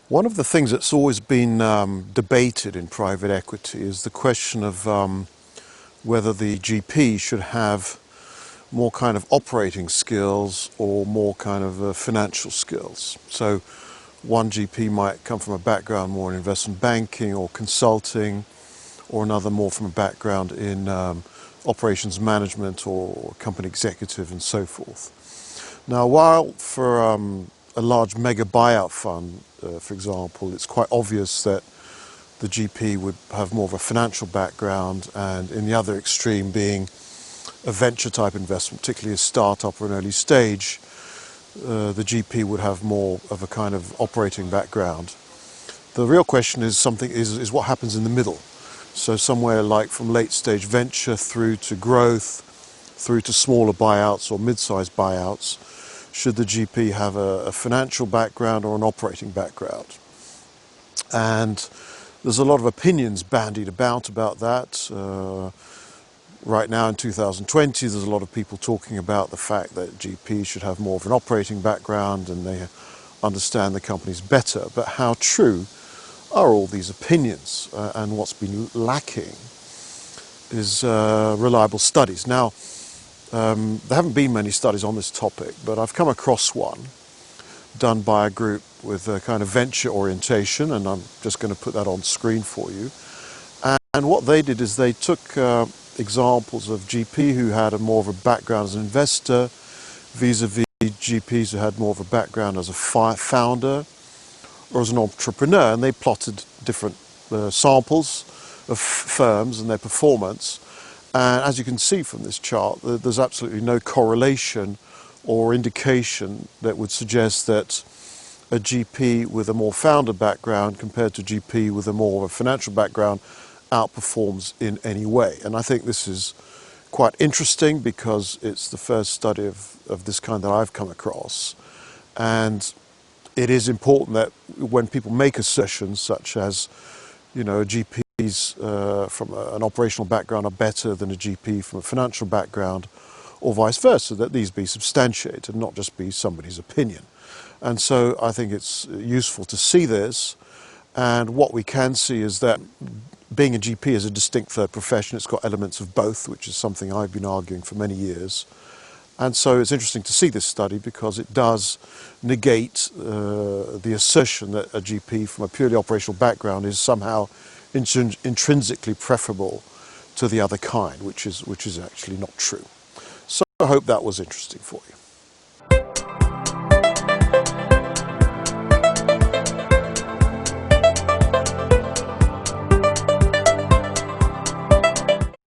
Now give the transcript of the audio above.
One of the things that's always been debated in private equity is the question of whether the GP should have more kind of operating skills or more kind of financial skills. So one GP might come from a background more in investment banking or consulting, or another more from a background in operations management or company executive and so forth. Now, while for a large mega buyout fund, for example, it's quite obvious that the GP would have more of a financial background, and in the other extreme being a venture type investment, particularly a startup or an early stage, the GP would have more of a kind of operating background. The real question is what happens in the middle. So somewhere like from late stage venture through to growth, through to smaller buyouts or mid-sized buyouts. Should the GP have a financial background or an operating background? And there's a lot of opinions bandied about that. Right now in 2020, there's a lot of people talking about the fact that GPs should have more of an operating background and they understand the companies better. But how true are all these opinions? And what's been lacking is reliable studies. Now, there haven't been many studies on this topic, but I've come across one done by a group with a kind of venture orientation, and I'm just going to put that on screen for you. And what they did is they took examples of GP who had more of a background as an investor vis-a-vis GPs who had more of a background as a founder or as an entrepreneur, and they plotted different samples of firms and their performance. And as you can see from this chart, there's absolutely no correlation or indication that would suggest that a GP with a more founder background compared to a GP with a more of a financial background outperforms in any way. And I think this is quite interesting because it's the first study of this kind that I've come across. And it is important that when people make assertions such as, GPs from an operational background are better than a GP from a financial background, or vice versa, that these be substantiated, not just be somebody's opinion. And so I think it's useful to see this. And what we can see is that being a GP is a distinct third profession. It's got elements of both, which is something I've been arguing for many years. And so it's interesting to see this study because it does negate the assertion that a GP from a purely operational background is somehow intrinsically preferable to the other kind, which is actually not true. So I hope that was interesting for you.